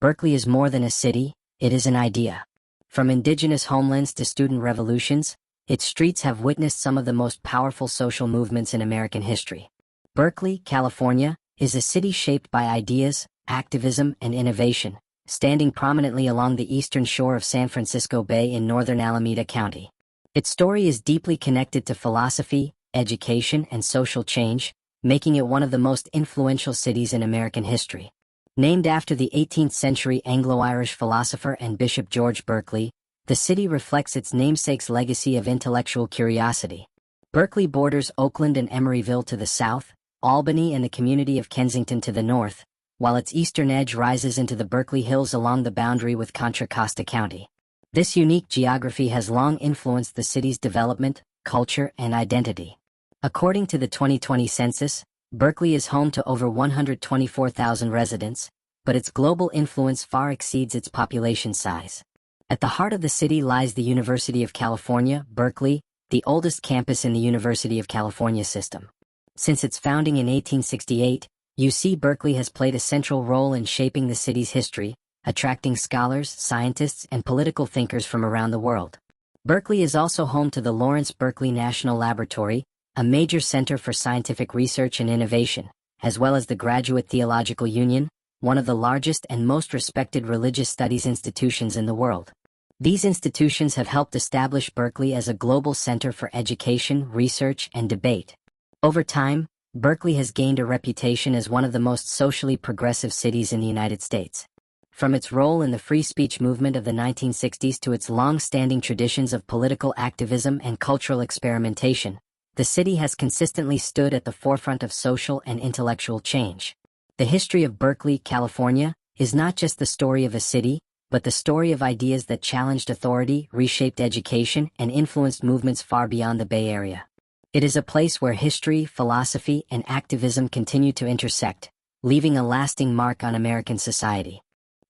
Berkeley is more than a city, it is an idea. From indigenous homelands to student revolutions, its streets have witnessed some of the most powerful social movements in American history. Berkeley, California, is a city shaped by ideas, activism, and innovation, standing prominently along the eastern shore of San Francisco Bay in northern Alameda County. Its story is deeply connected to philosophy, education, and social change, making it one of the most influential cities in American history. Named after the 18th-century Anglo-Irish philosopher and Bishop George Berkeley, the city reflects its namesake's legacy of intellectual curiosity. Berkeley borders Oakland and Emeryville to the south, Albany and the community of Kensington to the north, while its eastern edge rises into the Berkeley Hills along the boundary with Contra Costa County. This unique geography has long influenced the city's development, culture, and identity. According to the 2020 census, Berkeley is home to over 124,000 residents, but its global influence far exceeds its population size. At the heart of the city lies the University of California, Berkeley, the oldest campus in the University of California system. Since its founding in 1868, UC Berkeley has played a central role in shaping the city's history, attracting scholars, scientists, and political thinkers from around the world. Berkeley is also home to the Lawrence Berkeley National Laboratory, a major center for scientific research and innovation, as well as the Graduate Theological Union, one of the largest and most respected religious studies institutions in the world. These institutions have helped establish Berkeley as a global center for education, research, and debate. Over time, Berkeley has gained a reputation as one of the most socially progressive cities in the United States. From its role in the free speech movement of the 1960s to its long-standing traditions of political activism and cultural experimentation, the city has consistently stood at the forefront of social and intellectual change. The history of Berkeley, California, is not just the story of a city, but the story of ideas that challenged authority, reshaped education, and influenced movements far beyond the Bay Area. It is a place where history, philosophy, and activism continue to intersect, leaving a lasting mark on American society.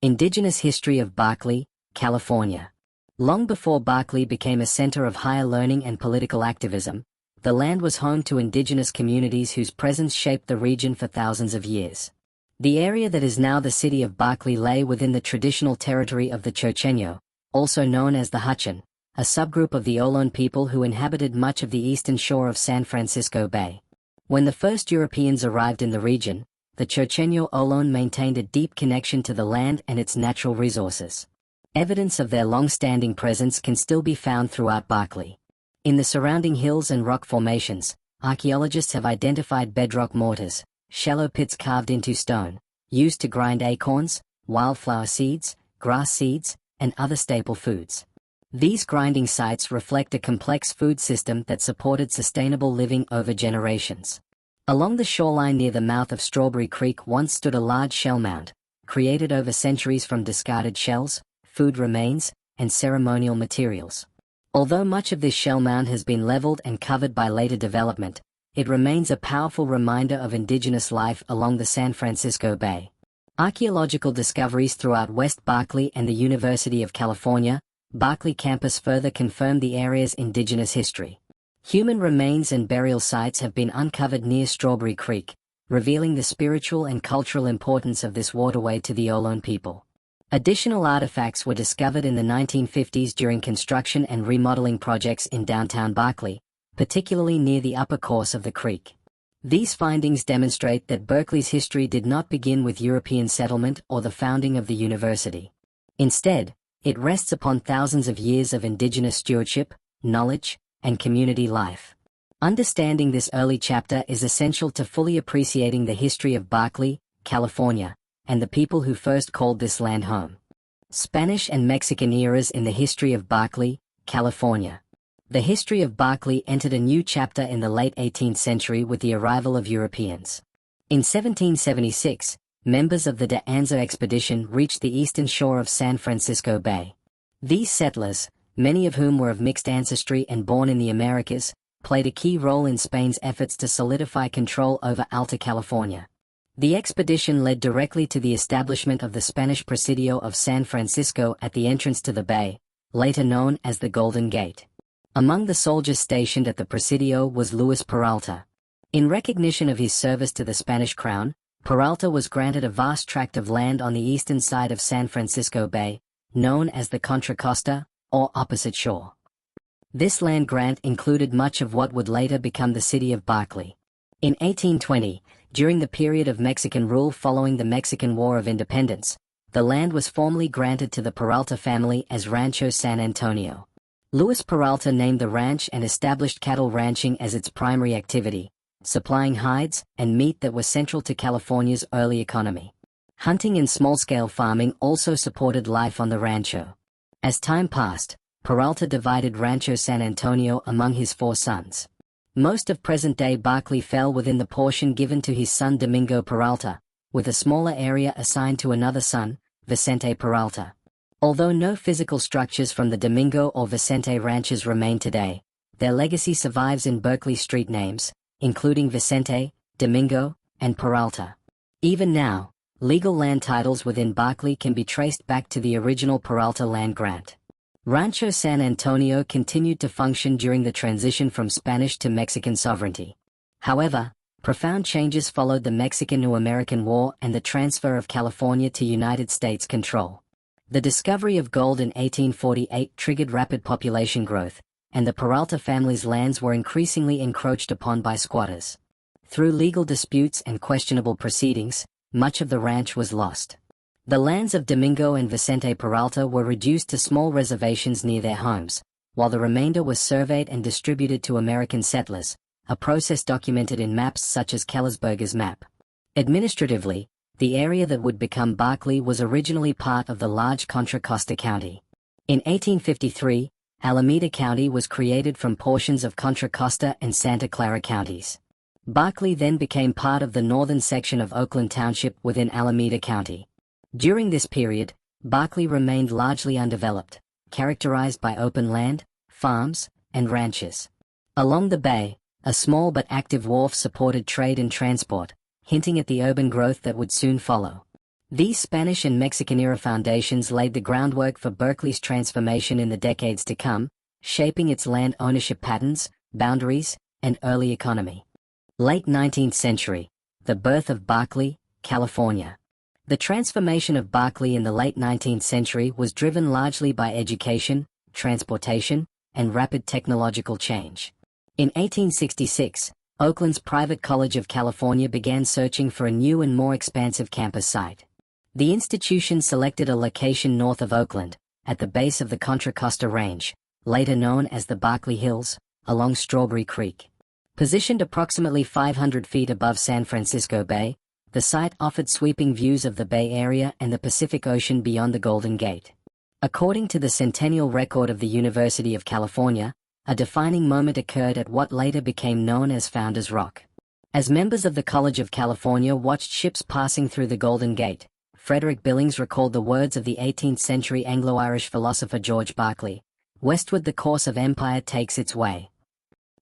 Indigenous history of Berkeley, California. Long before Berkeley became a center of higher learning and political activism, the land was home to indigenous communities whose presence shaped the region for thousands of years. The area that is now the city of Berkeley lay within the traditional territory of the Chochenyo, also known as the Hutchin, a subgroup of the Ohlone people who inhabited much of the eastern shore of San Francisco Bay. When the first Europeans arrived in the region, the Chochenyo Ohlone maintained a deep connection to the land and its natural resources. Evidence of their long-standing presence can still be found throughout Berkeley. In the surrounding hills and rock formations, archaeologists have identified bedrock mortars, shallow pits carved into stone, used to grind acorns, wildflower seeds, grass seeds, and other staple foods. These grinding sites reflect a complex food system that supported sustainable living over generations. Along the shoreline near the mouth of Strawberry Creek once stood a large shell mound, created over centuries from discarded shells, food remains, and ceremonial materials. Although much of this shell mound has been leveled and covered by later development, it remains a powerful reminder of indigenous life along the San Francisco Bay. Archaeological discoveries throughout West Berkeley and the University of California, Berkeley campus further confirm the area's indigenous history. Human remains and burial sites have been uncovered near Strawberry Creek, revealing the spiritual and cultural importance of this waterway to the Ohlone people. Additional artifacts were discovered in the 1950s during construction and remodeling projects in downtown Berkeley, particularly near the upper course of the creek. These findings demonstrate that Berkeley's history did not begin with European settlement or the founding of the university. Instead, it rests upon thousands of years of indigenous stewardship, knowledge, and community life. Understanding this early chapter is essential to fully appreciating the history of Berkeley, California, and the people who first called this land home. Spanish and Mexican eras in the history of Berkeley, California. The history of Berkeley entered a new chapter in the late 18th century with the arrival of Europeans. In 1776, members of the De Anza expedition reached the eastern shore of San Francisco Bay. These settlers, many of whom were of mixed ancestry and born in the Americas, played a key role in Spain's efforts to solidify control over Alta California. The expedition led directly to the establishment of the Spanish Presidio of San Francisco at the entrance to the bay, later known as the Golden Gate. Among the soldiers stationed at the Presidio was Luis Peralta. In recognition of his service to the Spanish crown, Peralta was granted a vast tract of land on the eastern side of San Francisco Bay, known as the Contra Costa, or opposite shore. This land grant included much of what would later become the city of Berkeley. In 1820, during the period of Mexican rule following the Mexican War of Independence, the land was formally granted to the Peralta family as Rancho San Antonio. Luis Peralta named the ranch and established cattle ranching as its primary activity, supplying hides and meat that were central to California's early economy. Hunting and small-scale farming also supported life on the rancho. As time passed, Peralta divided Rancho San Antonio among his 4 sons. Most of present-day Berkeley fell within the portion given to his son Domingo Peralta, with a smaller area assigned to another son, Vicente Peralta. Although no physical structures from the Domingo or Vicente ranches remain today, their legacy survives in Berkeley street names, including Vicente, Domingo, and Peralta. Even now, legal land titles within Berkeley can be traced back to the original Peralta land grant. Rancho San Antonio continued to function during the transition from Spanish to Mexican sovereignty. However, profound changes followed the Mexican-American War and the transfer of California to United States control. The discovery of gold in 1848 triggered rapid population growth, and the Peralta family's lands were increasingly encroached upon by squatters. Through legal disputes and questionable proceedings, much of the ranch was lost. The lands of Domingo and Vicente Peralta were reduced to small reservations near their homes, while the remainder was surveyed and distributed to American settlers, a process documented in maps such as Kellersburger's map. Administratively, the area that would become Berkeley was originally part of the large Contra Costa County. In 1853, Alameda County was created from portions of Contra Costa and Santa Clara counties. Berkeley then became part of the northern section of Oakland Township within Alameda County. During this period, Berkeley remained largely undeveloped, characterized by open land, farms, and ranches. Along the bay, a small but active wharf supported trade and transport, hinting at the urban growth that would soon follow. These Spanish and Mexican-era foundations laid the groundwork for Berkeley's transformation in the decades to come, shaping its land ownership patterns, boundaries, and early economy. Late 19th century, the birth of Berkeley, California. The transformation of Berkeley in the late 19th century was driven largely by education, transportation, and rapid technological change. In 1866, Oakland's private College of California began searching for a new and more expansive campus site. The institution selected a location north of Oakland, at the base of the Contra Costa Range, later known as the Berkeley Hills, along Strawberry Creek. Positioned approximately 500 feet above San Francisco Bay, the site offered sweeping views of the Bay Area and the Pacific Ocean beyond the Golden Gate. According to the Centennial Record of the University of California, a defining moment occurred at what later became known as Founder's Rock. As members of the College of California watched ships passing through the Golden Gate, Frederick Billings recalled the words of the 18th-century Anglo-Irish philosopher George Berkeley, "Westward the course of empire takes its way."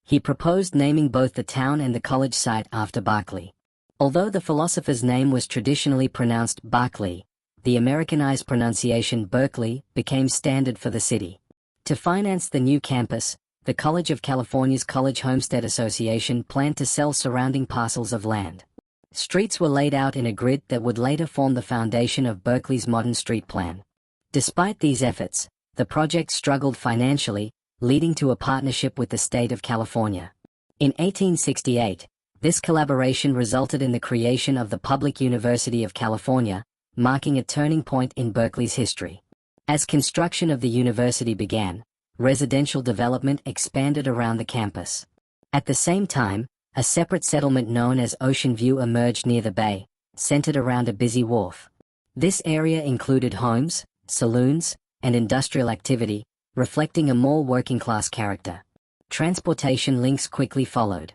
He proposed naming both the town and the college site after Berkeley. Although the philosopher's name was traditionally pronounced Berkeley, the Americanized pronunciation Berkeley became standard for the city. To finance the new campus, the College of California's College Homestead Association planned to sell surrounding parcels of land. Streets were laid out in a grid that would later form the foundation of Berkeley's modern street plan. Despite these efforts, the project struggled financially, leading to a partnership with the state of California. In 1868, this collaboration resulted in the creation of the Public University of California, marking a turning point in Berkeley's history. As construction of the university began, residential development expanded around the campus. At the same time, a separate settlement known as Ocean View emerged near the bay, centered around a busy wharf. This area included homes, saloons, and industrial activity, reflecting a more working-class character. Transportation links quickly followed.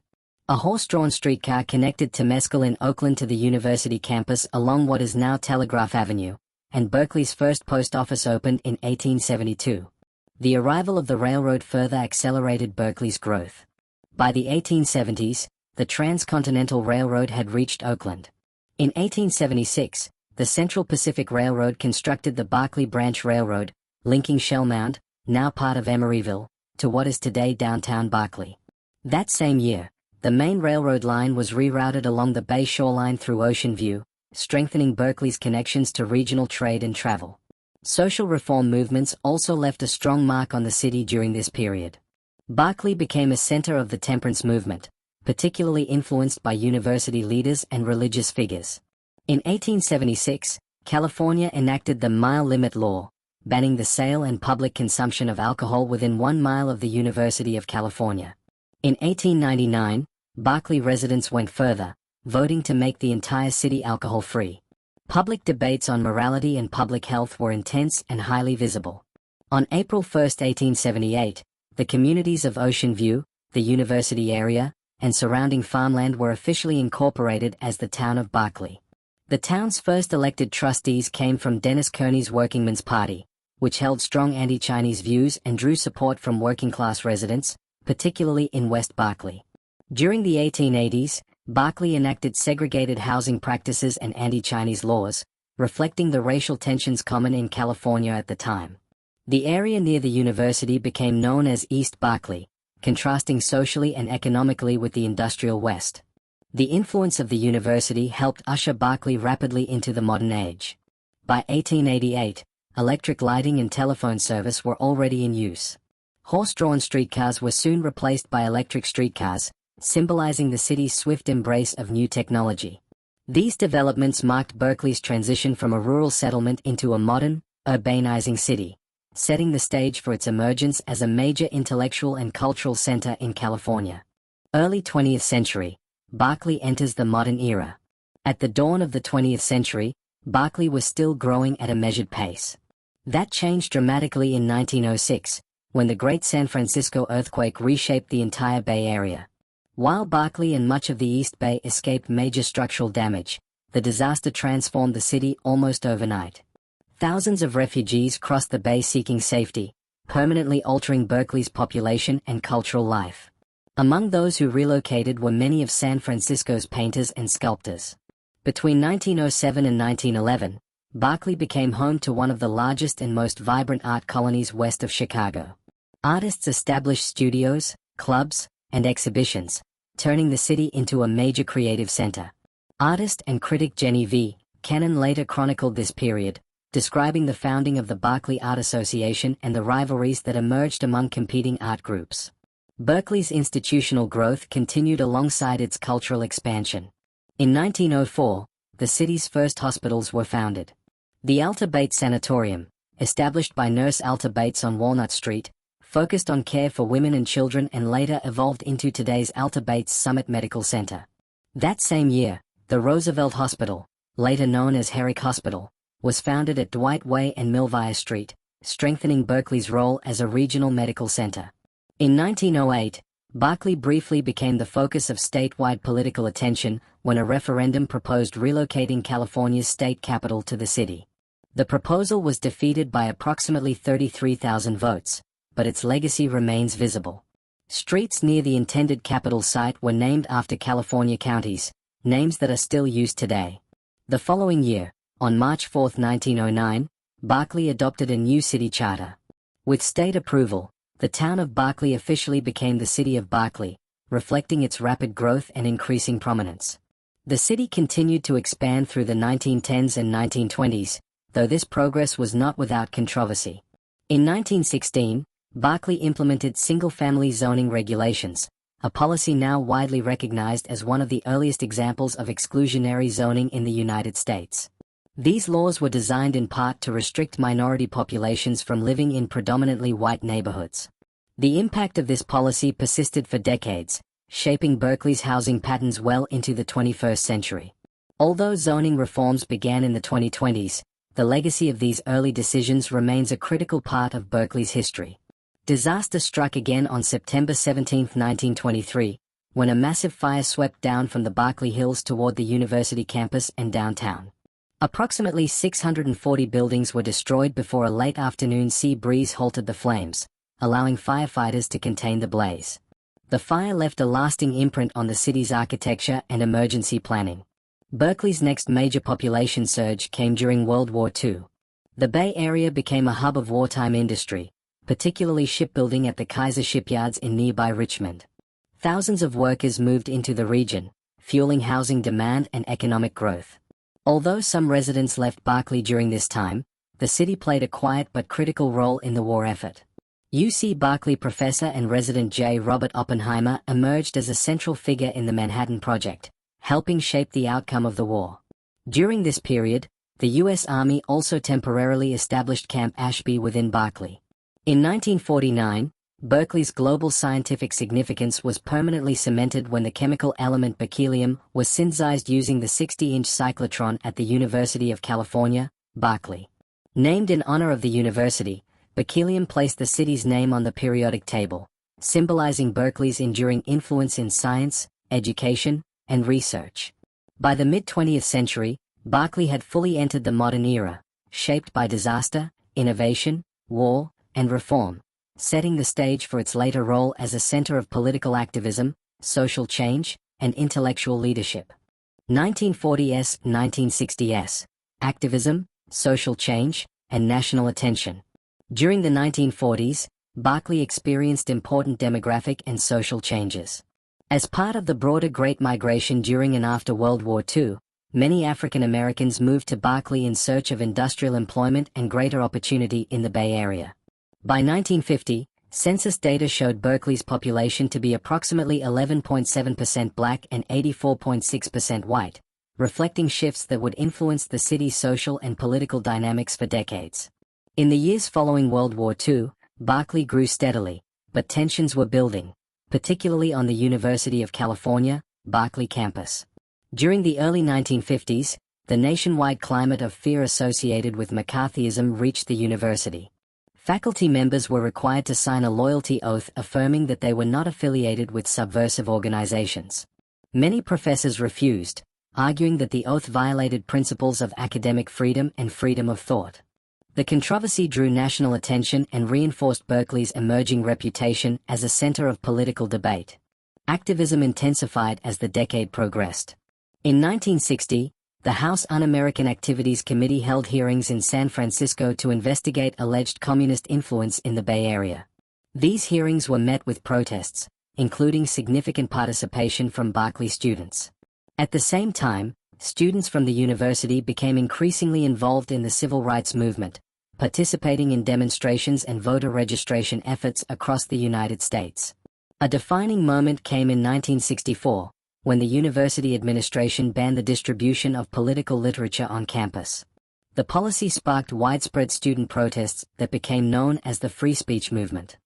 A horse-drawn streetcar connected Temescal in Oakland to the university campus along what is now Telegraph Avenue, and Berkeley's first post office opened in 1872. The arrival of the railroad further accelerated Berkeley's growth. By the 1870s, the Transcontinental Railroad had reached Oakland. In 1876, the Central Pacific Railroad constructed the Berkeley Branch Railroad, linking Shellmound, now part of Emeryville, to what is today downtown Berkeley. That same year, The main railroad line was rerouted along the bay shoreline through Ocean View, strengthening Berkeley's connections to regional trade and travel. Social reform movements also left a strong mark on the city during this period. Berkeley became a center of the temperance movement, particularly influenced by university leaders and religious figures. In 1876, California enacted the Mile Limit Law, banning the sale and public consumption of alcohol within 1 mile of the University of California. In 1899, Berkeley residents went further, voting to make the entire city alcohol-free. Public debates on morality and public health were intense and highly visible. On April 1, 1878, the communities of Ocean View, the university area, and surrounding farmland were officially incorporated as the town of Berkeley. The town's first elected trustees came from Dennis Kearny's Workingmen's Party, which held strong anti-Chinese views and drew support from working-class residents, particularly in West Berkeley. During the 1880s, Berkeley enacted segregated housing practices and anti-Chinese laws, reflecting the racial tensions common in California at the time. The area near the university became known as East Berkeley, contrasting socially and economically with the industrial West. The influence of the university helped usher Berkeley rapidly into the modern age. By 1888, electric lighting and telephone service were already in use. Horse-drawn streetcars were soon replaced by electric streetcars, symbolizing the city's swift embrace of new technology. These developments marked Berkeley's transition from a rural settlement into a modern, urbanizing city, setting the stage for its emergence as a major intellectual and cultural center in California. Early 20th century, Berkeley enters the modern era. At the dawn of the 20th century, Berkeley was still growing at a measured pace. That changed dramatically in 1906, when the Great San Francisco earthquake reshaped the entire Bay Area. While Berkeley and much of the East Bay escaped major structural damage, the disaster transformed the city almost overnight. Thousands of refugees crossed the bay seeking safety, permanently altering Berkeley's population and cultural life. Among those who relocated were many of San Francisco's painters and sculptors. Between 1907 and 1911, Berkeley became home to one of the largest and most vibrant art colonies west of Chicago. Artists established studios, clubs, and exhibitions, turning the city into a major creative center. Artist and critic Jenny V. Cannon later chronicled this period, describing the founding of the Berkeley Art Association and the rivalries that emerged among competing art groups. Berkeley's institutional growth continued alongside its cultural expansion. In 1904, the city's first hospitals were founded. The Alta Bates Sanatorium, established by nurse Alta Bates on Walnut Street, focused on care for women and children and later evolved into today's Alta Bates Summit Medical Center. That same year, the Roosevelt Hospital, later known as Herrick Hospital, was founded at Dwight Way and Milvire Street, strengthening Berkeley's role as a regional medical center. In 1908, Berkeley briefly became the focus of statewide political attention when a referendum proposed relocating California's state capital to the city. The proposal was defeated by approximately 33,000 votes, but its legacy remains visible. Streets near the intended capital site were named after California counties, names that are still used today. The following year, on March 4, 1909, Berkeley adopted a new city charter. With state approval, the town of Berkeley officially became the city of Berkeley, reflecting its rapid growth and increasing prominence. The city continued to expand through the 1910s and 1920s, though this progress was not without controversy. In 1916, Berkeley implemented single-family zoning regulations, a policy now widely recognized as one of the earliest examples of exclusionary zoning in the United States. These laws were designed in part to restrict minority populations from living in predominantly white neighborhoods. The impact of this policy persisted for decades, shaping Berkeley's housing patterns well into the 21st century. Although zoning reforms began in the 2020s, the legacy of these early decisions remains a critical part of Berkeley's history. Disaster struck again on September 17, 1923, when a massive fire swept down from the Berkeley Hills toward the university campus and downtown. Approximately 640 buildings were destroyed before a late afternoon sea breeze halted the flames, allowing firefighters to contain the blaze. The fire left a lasting imprint on the city's architecture and emergency planning. Berkeley's next major population surge came during World War II. The Bay Area became a hub of wartime industry, particularly shipbuilding at the Kaiser shipyards in nearby Richmond. Thousands of workers moved into the region, fueling housing demand and economic growth. Although some residents left Berkeley during this time, the city played a quiet but critical role in the war effort. UC Berkeley professor and resident J. Robert Oppenheimer emerged as a central figure in the Manhattan Project, helping shape the outcome of the war. During this period, the U.S. Army also temporarily established Camp Ashby within Berkeley. In 1949, Berkeley's global scientific significance was permanently cemented when the chemical element berkelium was synthesized using the 60-inch cyclotron at the University of California, Berkeley. Named in honor of the university, berkelium placed the city's name on the periodic table, symbolizing Berkeley's enduring influence in science, education, and research. By the mid-20th century, Berkeley had fully entered the modern era, shaped by disaster, innovation, war, and reform, setting the stage for its later role as a center of political activism, social change, and intellectual leadership. 1940s, 1960s, activism, social change, and national attention. During the 1940s, Berkeley experienced important demographic and social changes. As part of the broader Great Migration during and after World War II, many African Americans moved to Berkeley in search of industrial employment and greater opportunity in the Bay Area. By 1950, census data showed Berkeley's population to be approximately 11.7% black and 84.6% white, reflecting shifts that would influence the city's social and political dynamics for decades. In the years following World War II, Berkeley grew steadily, but tensions were building, particularly on the University of California, Berkeley campus. During the early 1950s, the nationwide climate of fear associated with McCarthyism reached the university. Faculty members were required to sign a loyalty oath affirming that they were not affiliated with subversive organizations. Many professors refused, arguing that the oath violated principles of academic freedom and freedom of thought. The controversy drew national attention and reinforced Berkeley's emerging reputation as a center of political debate. Activism intensified as the decade progressed. In 1960, the House Un-American Activities Committee held hearings in San Francisco to investigate alleged communist influence in the Bay Area. These hearings were met with protests, including significant participation from Berkeley students. At the same time, students from the university became increasingly involved in the civil rights movement, participating in demonstrations and voter registration efforts across the United States. A defining moment came in 1964, when the university administration banned the distribution of political literature on campus. The policy sparked widespread student protests that became known as the free speech movement.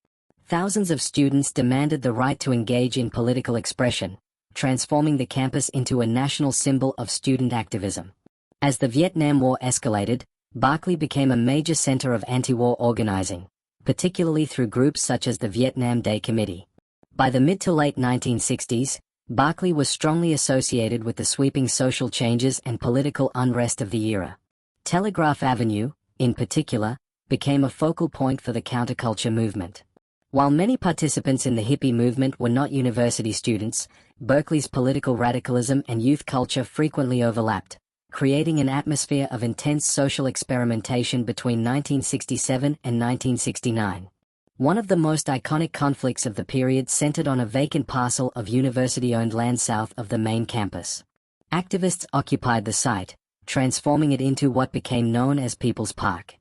Thousands of students demanded the right to engage in political expression, transforming the campus into a national symbol of student activism. As the Vietnam War escalated, Berkeley became a major center of anti-war organizing, particularly through groups such as the Vietnam Day Committee. By the mid to late 1960s, Berkeley was strongly associated with the sweeping social changes and political unrest of the era. Telegraph Avenue, in particular, became a focal point for the counterculture movement. While many participants in the hippie movement were not university students, Berkeley's political radicalism and youth culture frequently overlapped, creating an atmosphere of intense social experimentation between 1967 and 1969. One of the most iconic conflicts of the period centered on a vacant parcel of university-owned land south of the main campus. Activists occupied the site, transforming it into what became known as People's Park.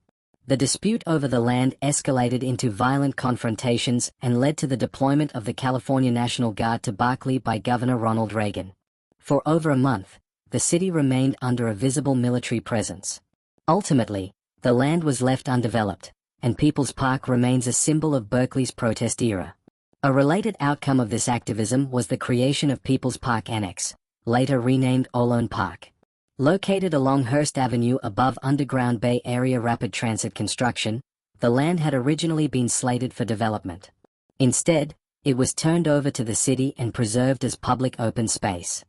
The dispute over the land escalated into violent confrontations and led to the deployment of the California National Guard to Berkeley by Governor Ronald Reagan. For over a month, the city remained under a visible military presence. Ultimately, the land was left undeveloped, and People's Park remains a symbol of Berkeley's protest era. A related outcome of this activism was the creation of People's Park Annex, later renamed Ohlone Park. Located along Hearst Avenue above underground Bay Area rapid transit construction, the land had originally been slated for development. Instead, it was turned over to the city and preserved as public open space.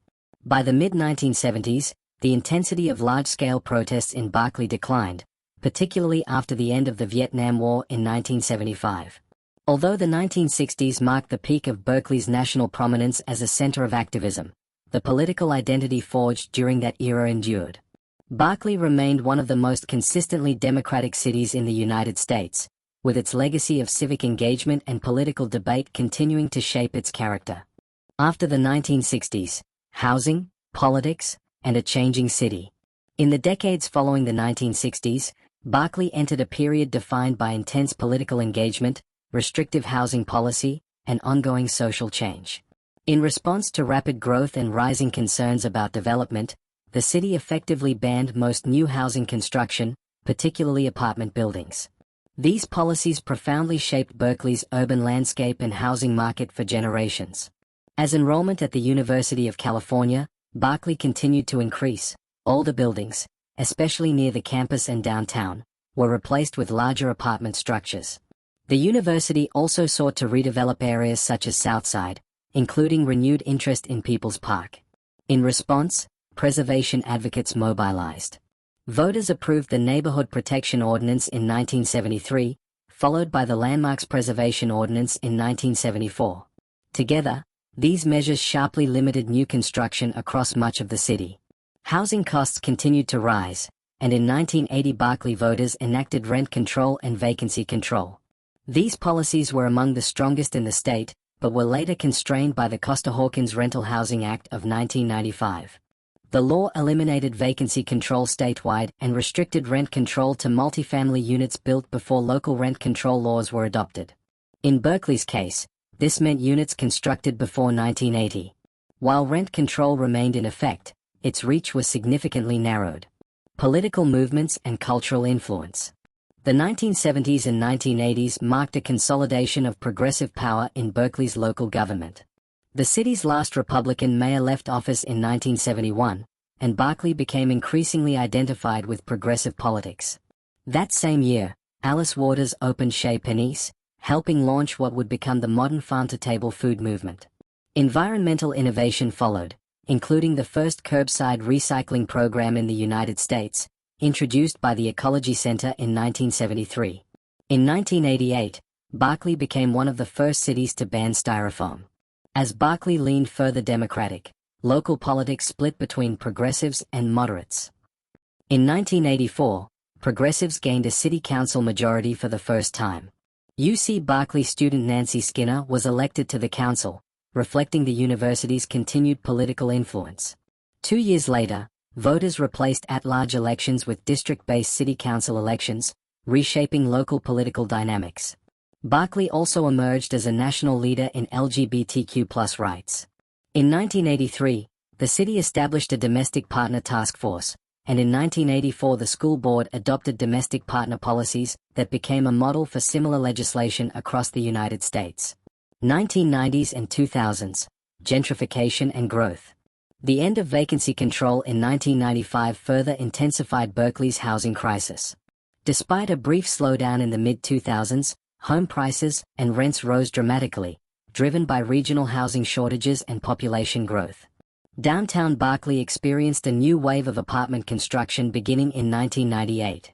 By the mid-1970s, the intensity of large-scale protests in Berkeley declined, particularly after the end of the Vietnam War in 1975. Although the 1960s marked the peak of Berkeley's national prominence as a center of activism, the political identity forged during that era endured. Berkeley remained one of the most consistently democratic cities in the United States, with its legacy of civic engagement and political debate continuing to shape its character. After the 1960s, housing, politics, and a changing city. In the decades following the 1960s, Berkeley entered a period defined by intense political engagement, restrictive housing policy, and ongoing social change. In response to rapid growth and rising concerns about development, the city effectively banned most new housing construction, particularly apartment buildings. These policies profoundly shaped Berkeley's urban landscape and housing market for generations. As enrollment at the University of California, Berkeley continued to increase. Older buildings, especially near the campus and downtown, were replaced with larger apartment structures. The university also sought to redevelop areas such as Southside, including renewed interest in People's Park. In response, preservation advocates mobilized. Voters approved the Neighborhood Protection Ordinance in 1973, followed by the Landmarks Preservation Ordinance in 1974. Together, these measures sharply limited new construction across much of the city. Housing costs continued to rise, and in 1980 Berkeley voters enacted rent control and vacancy control. These policies were among the strongest in the state, but were later constrained by the Costa-Hawkins Rental Housing Act of 1995. The law eliminated vacancy control statewide and restricted rent control to multifamily units built before local rent control laws were adopted. In Berkeley's case, this meant units constructed before 1980. While rent control remained in effect, its reach was significantly narrowed. Political movements and cultural influence. The 1970s and 1980s marked a consolidation of progressive power in Berkeley's local government. The city's last Republican mayor left office in 1971, and Berkeley became increasingly identified with progressive politics. That same year, Alice Waters opened Chez Panisse, helping launch what would become the modern farm-to-table food movement. Environmental innovation followed, including the first curbside recycling program in the United States, introduced by the Ecology Center in 1973. In 1988, Berkeley became one of the first cities to ban styrofoam. As Berkeley leaned further democratic, local politics split between progressives and moderates. In 1984, progressives gained a city council majority for the first time. UC Berkeley student Nancy Skinner was elected to the council, reflecting the university's continued political influence. 2 years later, voters replaced at-large elections with district-based city council elections, reshaping local political dynamics. Berkeley also emerged as a national leader in LGBTQ+ rights. In 1983, the city established a domestic partner task force, and in 1984 the school board adopted domestic partner policies that became a model for similar legislation across the United States. 1990s and 2000s, gentrification and growth. The end of vacancy control in 1995 further intensified Berkeley's housing crisis. Despite a brief slowdown in the mid-2000s, home prices and rents rose dramatically, driven by regional housing shortages and population growth. Downtown Berkeley experienced a new wave of apartment construction beginning in 1998.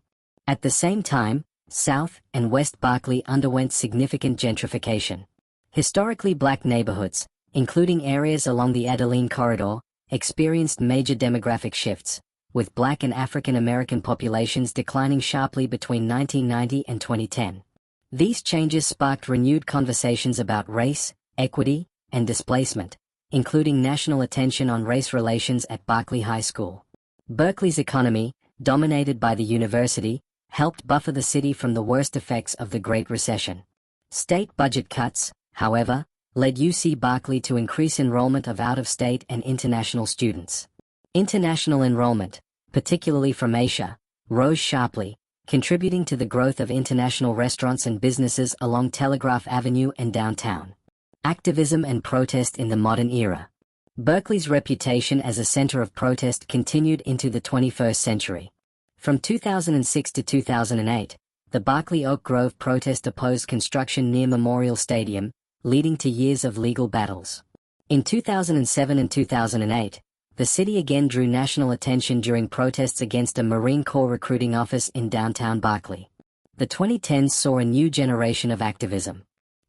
At the same time, South and West Berkeley underwent significant gentrification. Historically black neighborhoods, including areas along the Adeline Corridor, experienced major demographic shifts, with black and African American populations declining sharply between 1990 and 2010. These changes sparked renewed conversations about race, equity, and displacement, including national attention on race relations at Berkeley High School. Berkeley's economy, dominated by the university, helped buffer the city from the worst effects of the Great Recession. State budget cuts, however, led UC Berkeley to increase enrollment of out-of-state and international students. International enrollment, particularly from Asia, rose sharply, contributing to the growth of international restaurants and businesses along Telegraph Avenue and downtown. Activism and protest in the modern era. Berkeley's reputation as a center of protest continued into the 21st century. From 2006 to 2008, the Berkeley Oak Grove protest opposed construction near Memorial Stadium, leading to years of legal battles. In 2007 and 2008, the city again drew national attention during protests against a Marine Corps recruiting office in downtown Berkeley. The 2010s saw a new generation of activism.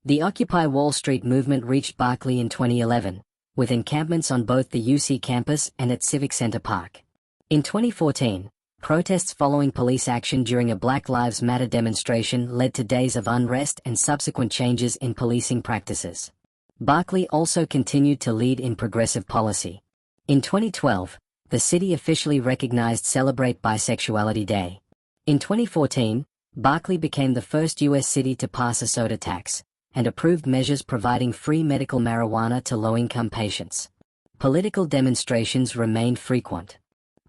The Occupy Wall Street movement reached Berkeley in 2011, with encampments on both the UC campus and at Civic Center Park. In 2014, protests following police action during a Black Lives Matter demonstration led to days of unrest and subsequent changes in policing practices. Berkeley also continued to lead in progressive policy. In 2012, the city officially recognized Celebrate Bisexuality Day. In 2014, Berkeley became the first U.S. city to pass a soda tax, and approved measures providing free medical marijuana to low-income patients. Political demonstrations remained frequent.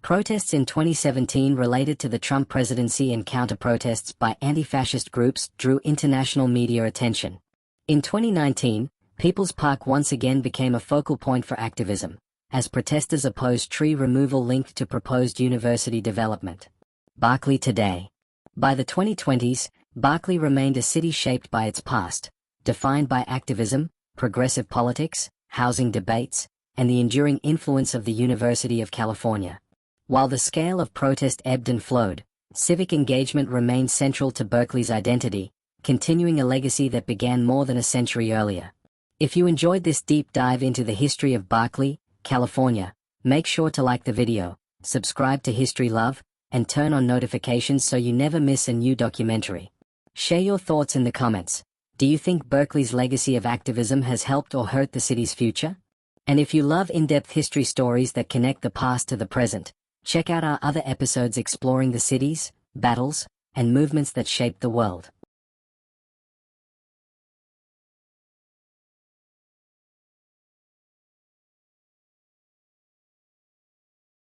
Protests in 2017 related to the Trump presidency and counter-protests by anti-fascist groups drew international media attention. In 2019, People's Park once again became a focal point for activism, as protesters opposed tree removal linked to proposed university development. Berkeley today. By the 2020s, Berkeley remained a city shaped by its past, defined by activism, progressive politics, housing debates, and the enduring influence of the University of California. While the scale of protest ebbed and flowed, civic engagement remained central to Berkeley's identity, continuing a legacy that began more than a century earlier. If you enjoyed this deep dive into the history of Berkeley, California, make sure to like the video, subscribe to History Love, and turn on notifications so you never miss a new documentary. Share your thoughts in the comments. Do you think Berkeley's legacy of activism has helped or hurt the city's future? And if you love in-depth history stories that connect the past to the present, check out our other episodes exploring the cities, battles, and movements that shaped the world.